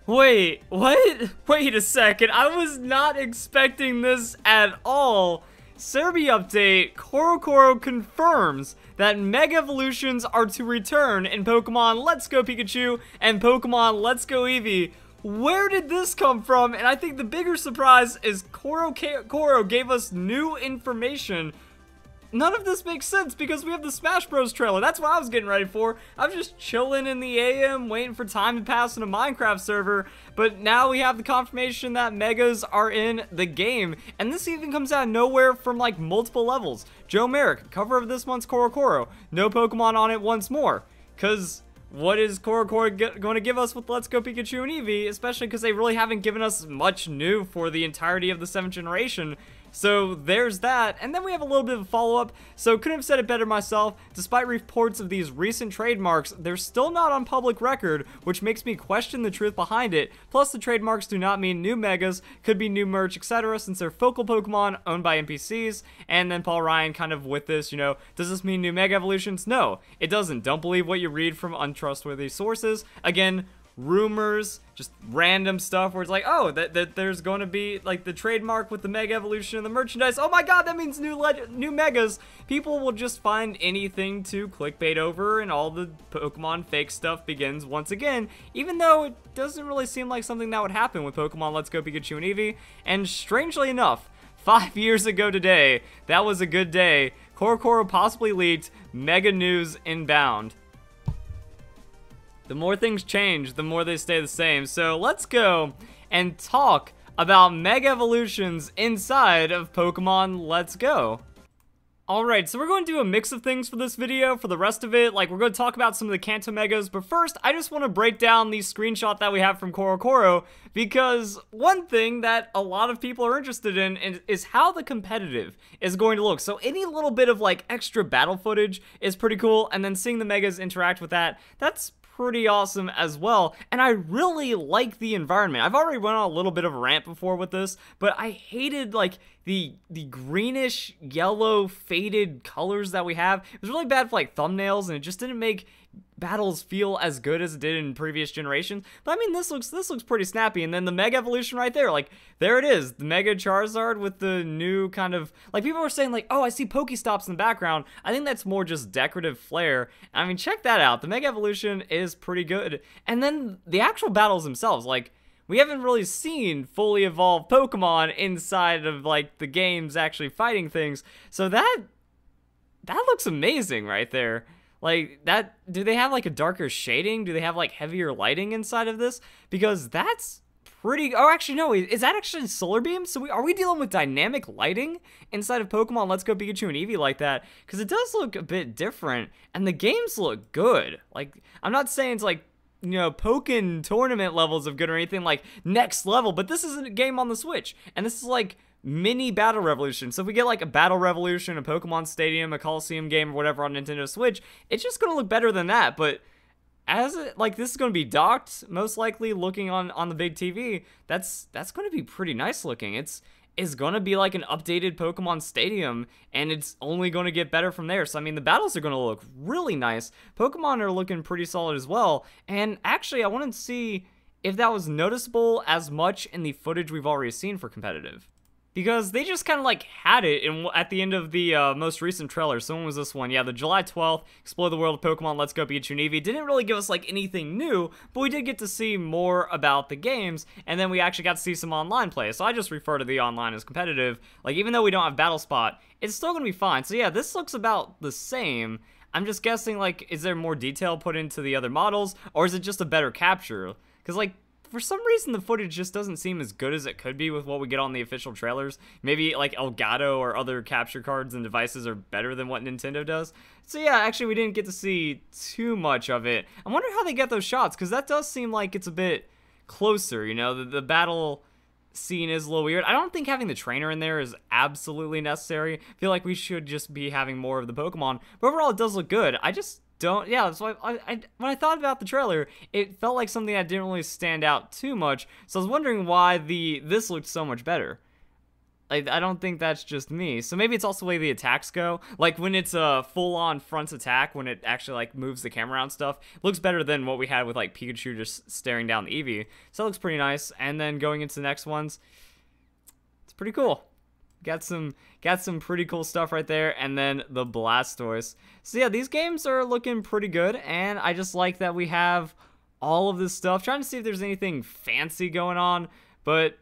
Wait, what? Wait a second, I was not expecting this at all. Serbia update, Coro confirms that Mega Evolutions are to return in Pokemon Let's Go Pikachu and Pokemon Let's Go Eevee. Where did this come from? And I think the bigger surprise is Coro gave us new information. None of this makes sense because we have the Smash Bros trailer. That's what I was getting ready for. I was just chilling in the AM, waiting for time to pass in a Minecraft server. But now we have the confirmation that Megas are in the game. And this even comes out of nowhere from like multiple levels. Joe Merrick, cover of this month's Coro. No Pokemon on it once more. Because what is Coro going to give us with Let's Go Pikachu and Eevee? Especially because they really haven't given us much new for the entirety of the 7th generation. So there's that, and then we have a little bit of a follow-up. So couldn't have said it better myself. Despite reports of these recent trademarks, they're still not on public record, which makes me question the truth behind it. Plus, the trademarks do not mean new Megas, could be new merch, etc., since they're focal Pokemon owned by NPCs. And then Paul Ryan kind of with this, you know, does this mean new Mega Evolutions? No, it doesn't. Don't believe what you read from untrustworthy sources. Again, rumors, just random stuff where it's like, oh, that there's going to be like the trademark with the Mega Evolution and the merchandise. Oh my god, that means new Megas. People will just find anything to clickbait over, and all the Pokemon fake stuff begins once again, even though it doesn't really seem like something that would happen with Pokemon Let's Go Pikachu and Eevee. And strangely enough, 5 years ago today, that was a good day, Coro possibly leaked mega news inbound. The more things change, the more they stay the same. So let's go and talk about Mega Evolutions inside of Pokemon Let's Go. Alright, so we're going to do a mix of things for this video. For the rest of it, like, we're going to talk about some of the Kanto Megas, but first, I just want to break down the screenshot that we have from Coro, because one thing that a lot of people are interested in is how the competitive is going to look. So any little bit of, like, extra battle footage is pretty cool, and then seeing the Megas interact with that, that's pretty awesome as well. And I really like the environment. I've already went on a little bit of a rant before with this, but I hated like the greenish yellow faded colors that we have. It was really bad for like thumbnails, and it just didn't make battles feel as good as it did in previous generations. But I mean, this looks pretty snappy. And then the Mega Evolution right there, like, there it is, the Mega Charizard with the new kind of, like, people were saying like, oh, I see Pokestops in the background. I think that's more just decorative flair. I mean, check that out. The Mega Evolution is pretty good. And then the actual battles themselves, like, we haven't really seen fully evolved Pokemon inside of like the games actually fighting things. So that looks amazing right there. Like, that, do they have like a darker shading? Do they have like heavier lighting inside of this? Because that's pretty, oh, actually no, is that actually solar beam? So are we dealing with dynamic lighting inside of Pokemon Let's Go Pikachu and Eevee like that? Because it does look a bit different, and the games look good. Like, I'm not saying it's like, you know, Pokken tournament levels of good or anything like next level, but this is a game on the Switch, and this is like mini Battle Revolution. So if we get like a Battle Revolution, a Pokemon Stadium, a Coliseum game, or whatever on Nintendo Switch, it's just gonna look better than that. But as it, like, this is gonna be docked, most likely looking on the big TV, that's gonna be pretty nice looking. It's gonna be like an updated Pokemon Stadium, and it's only gonna get better from there. So I mean, the battles are gonna look really nice. Pokemon are looking pretty solid as well. And actually, I wanted to see if that was noticeable as much in the footage we've already seen for competitive, because they just kind of like had it at the end of the most recent trailer. So when was this one? Yeah, the July 12th, Explore the World of Pokemon Let's Go Pikachu and Eevee. Didn't really give us like anything new, but we did get to see more about the games, and then we actually got to see some online play. So I just refer to the online as competitive. Like, even though we don't have Battle Spot, it's still gonna be fine. So yeah, this looks about the same. I'm just guessing, like, is there more detail put into the other models, or is it just a better capture? Because, like, for some reason, the footage just doesn't seem as good as it could be with what we get on the official trailers. Maybe, like, Elgato or other capture cards and devices are better than what Nintendo does. So, yeah, actually, we didn't get to see too much of it. I wonder how they get those shots, because that does seem like it's a bit closer, you know? The battle scene is a little weird. I don't think having the trainer in there is absolutely necessary. I feel like we should just be having more of the Pokemon. But overall, it does look good. I just don't, yeah, that's why when I thought about the trailer, it felt like something that didn't really stand out too much. So I was wondering why this looked so much better. Like, I don't think that's just me. So maybe it's also the way the attacks go. Like, when it's a full-on front attack, when it actually, like, moves the camera around stuff, it looks better than what we had with, like, Pikachu just staring down the Eevee. So that looks pretty nice. And then going into the next ones, it's pretty cool. Got some pretty cool stuff right there. And then the Blastoise. So yeah, these games are looking pretty good. And I just like that we have all of this stuff. Trying to see if there's anything fancy going on. But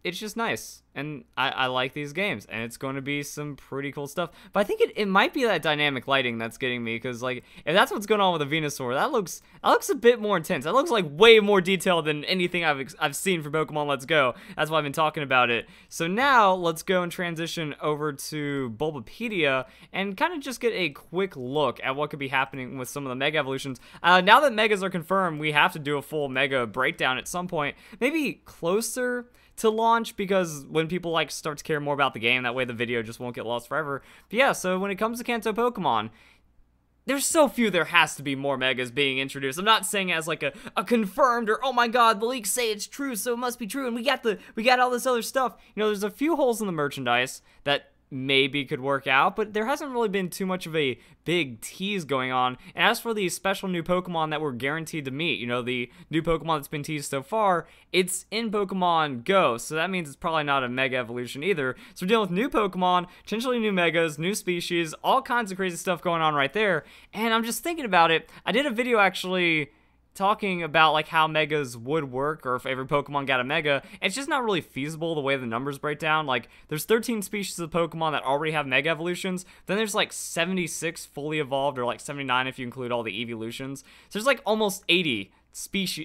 it's just nice, and I like these games, and it's going to be some pretty cool stuff. But I think it might be that dynamic lighting that's getting me, because like if that's what's going on with the Venusaur, that looks a bit more intense. That looks like way more detailed than anything I've seen for Pokemon Let's Go. That's why I've been talking about it. So now let's go and transition over to Bulbapedia and kind of just get a quick look at what could be happening with some of the Mega Evolutions. Now that Megas are confirmed, we have to do a full Mega breakdown at some point, maybe closer to launch, because when people like start to care more about the game, that way the video just won't get lost forever. But yeah, so when it comes to Kanto Pokemon, there's so few, there has to be more Megas being introduced. I'm not saying it as like a confirmed or, oh my god, the leaks say it's true, so it must be true, and we got all this other stuff. You know, there's a few holes in the merchandise that maybe could work out, but there hasn't really been too much of a big tease going on. And as for the special new Pokemon that we're guaranteed to meet, you know, the new Pokemon that's been teased so far, it's in Pokemon Go, so that means it's probably not a Mega Evolution either. So we're dealing with new Pokemon, potentially new Megas, new species, all kinds of crazy stuff going on right there. And I'm just thinking about it. I did a video actually talking about like how Megas would work, or if every Pokemon got a Mega. It's just not really feasible the way the numbers break down. Like, there's 13 species of Pokemon that already have Mega Evolutions, then there's like 76 fully evolved, or like 79 if you include all the Eeveelutions. So there's like almost 80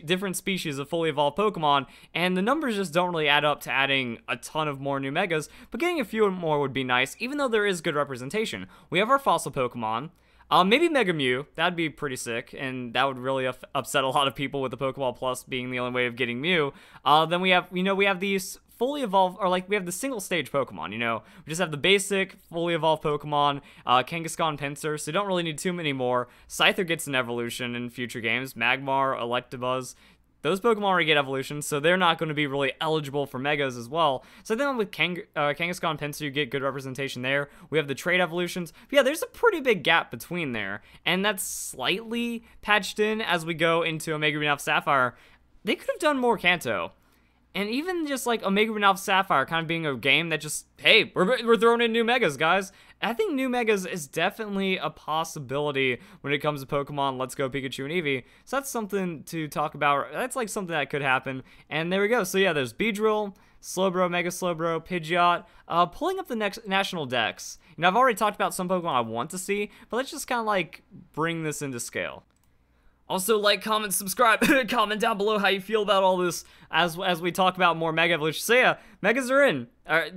different species of fully evolved Pokemon, and the numbers just don't really add up to adding a ton of more new Megas, but getting a few more would be nice, even though there is good representation. We have our fossil Pokemon. Maybe Mega Mew, that'd be pretty sick, and that would really upset a lot of people with the Pokeball Plus being the only way of getting Mew. Then we have these fully evolved, or like we have the single stage Pokemon, you know, we just have the basic fully evolved Pokemon, Kangaskhan, Pinsir, so you don't really need too many more. Scyther gets an evolution in future games, Magmar, Electabuzz. Those Pokemon already get evolutions, so they're not going to be really eligible for Megas as well. So then with Kangaskhan, Pinsir, you get good representation there. We have the trade evolutions. But yeah, there's a pretty big gap between there, and that's slightly patched in as we go into Omega Ruby Alpha Sapphire. They could have done more Kanto. And even just like Omega Ruby Alpha Sapphire kind of being a game that just, hey, we're throwing in new Megas, guys. I think new Megas is definitely a possibility when it comes to Pokemon Let's Go Pikachu and Eevee. So that's something to talk about. That's like something that could happen. And there we go. So yeah, there's Beedrill, Slowbro, Mega Slowbro, Pidgeot. Pulling up the next national decks. You know, I've already talked about some Pokemon I want to see, but let's just kind of like bring this into scale. Also, like, comment, subscribe, comment down below how you feel about all this as we talk about more Mega Evolution. So yeah, Megas are in. Are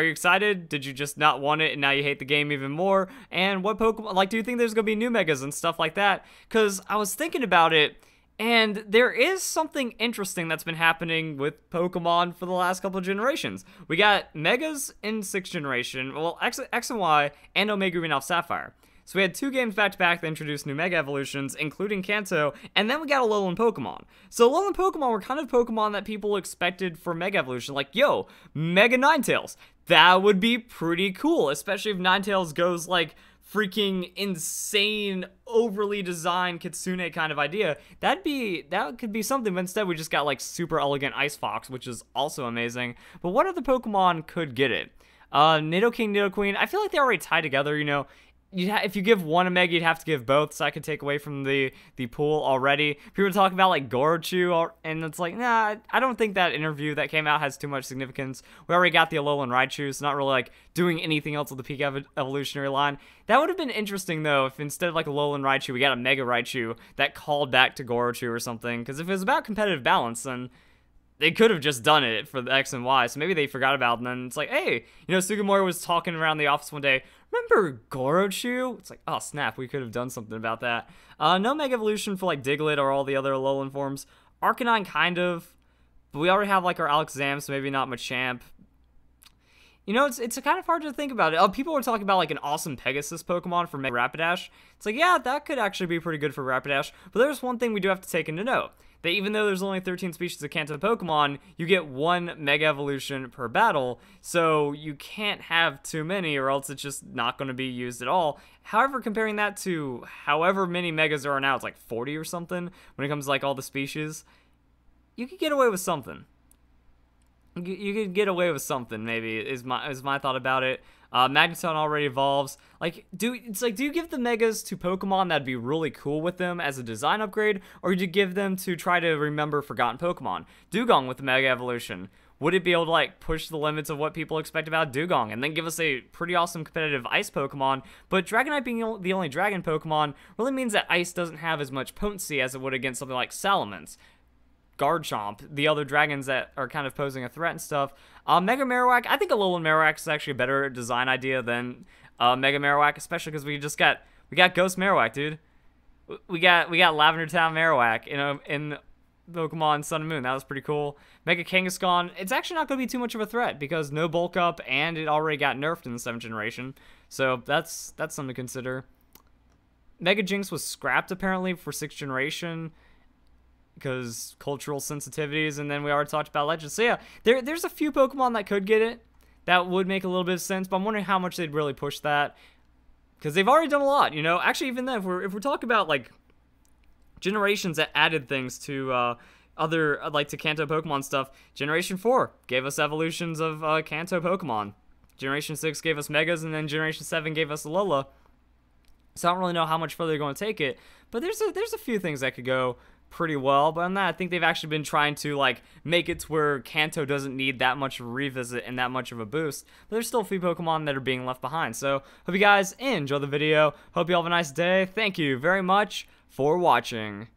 you excited? Did you just not want it and now you hate the game even more? And what Pokemon, like, do you think there's gonna be new Megas and stuff like that? Because I was thinking about it, and there is something interesting that's been happening with Pokemon for the last couple of generations. We got Megas in 6th generation, well, X and Y, and Omega Ruby and Alpha Sapphire. So we had 2 games back-to-back that introduced new Mega Evolutions, including Kanto, and then we got Alolan Pokemon. So Alolan Pokemon were kind of Pokemon that people expected for Mega Evolution, like, yo, Mega Ninetales. That would be pretty cool, especially if Ninetales goes, like, freaking insane, overly designed Kitsune kind of idea. That could be something, but instead we just got, like, super elegant Ice Fox, which is also amazing. But what other Pokemon could get it? Nidoking, Nidoqueen, I feel like they're already tied together, you know. If you give one a Mega, you'd have to give both, so I could take away from the pool already. People talk about, like, Gorochu, and it's like, nah, I don't think that interview that came out has too much significance. We already got the Alolan Raichu, so not really, like, doing anything else with the peak evolutionary line. That would have been interesting, though, if instead of, like, Alolan Raichu, we got a Mega Raichu that called back to Gorochu or something, because if it was about competitive balance, then they could have just done it for the X and Y, so maybe they forgot about it, and then it's like, hey, you know, Sugimori was talking around the office one day, remember Gorochu? It's like, oh snap, we could have done something about that. No Mega Evolution for like Diglett or all the other Alolan forms. Arcanine kind of, but we already have like our Alakazam, so maybe not Machamp. You know, it's kind of hard to think about it. People were talking about like an awesome Pegasus Pokemon for Mega Rapidash. It's like, yeah, that could actually be pretty good for Rapidash, but there's one thing we do have to take into note. that even though there's only 13 species of Kanto Pokemon, you get 1 Mega Evolution per battle, so you can't have too many or else it's just not going to be used at all. However, comparing that to however many Megas there are now, it's like 40 or something when it comes to like all the species, you could get away with something. You could get away with something, maybe, is my thought about it. Magneton already evolves. Like, do you give the Megas to Pokemon that'd be really cool with them as a design upgrade, or do you give them to try to remember forgotten Pokemon? Dugong with the Mega Evolution. Would it be able to, like, push the limits of what people expect about Dugong, and then give us a pretty awesome competitive Ice Pokemon? But Dragonite being the only Dragon Pokemon really means that Ice doesn't have as much potency as it would against something like Salamence, Garchomp, the other dragons that are kind of posing a threat and stuff. Mega Marowak, I think Alolan Marowak is actually a better design idea than Mega Marowak, especially because we got Ghost Marowak, dude. We got Lavender Town Marowak in Pokemon Sun and Moon. That was pretty cool. Mega Kangaskhan, it's actually not going to be too much of a threat because no bulk up and it already got nerfed in the 7th generation. So that's something to consider. Mega Jinx was scrapped apparently for 6th generation because cultural sensitivities, and then we already talked about Legends. So yeah, there's a few Pokemon that could get it. That would make a little bit of sense, but I'm wondering how much they'd really push that, because they've already done a lot, you know? Actually, even then, if we're talking about, like, generations that added things to to Kanto Pokemon stuff, Generation 4 gave us evolutions of Kanto Pokemon. Generation 6 gave us Megas, and then Generation 7 gave us Alola. So I don't really know how much further they're going to take it, but there's a few things that could go pretty well. But on that, I think they've actually been trying to, like, make it to where Kanto doesn't need that much of a revisit and that much of a boost, but there's still a few Pokemon that are being left behind. So hope you guys enjoy the video. Hope you all have a nice day. Thank you very much for watching.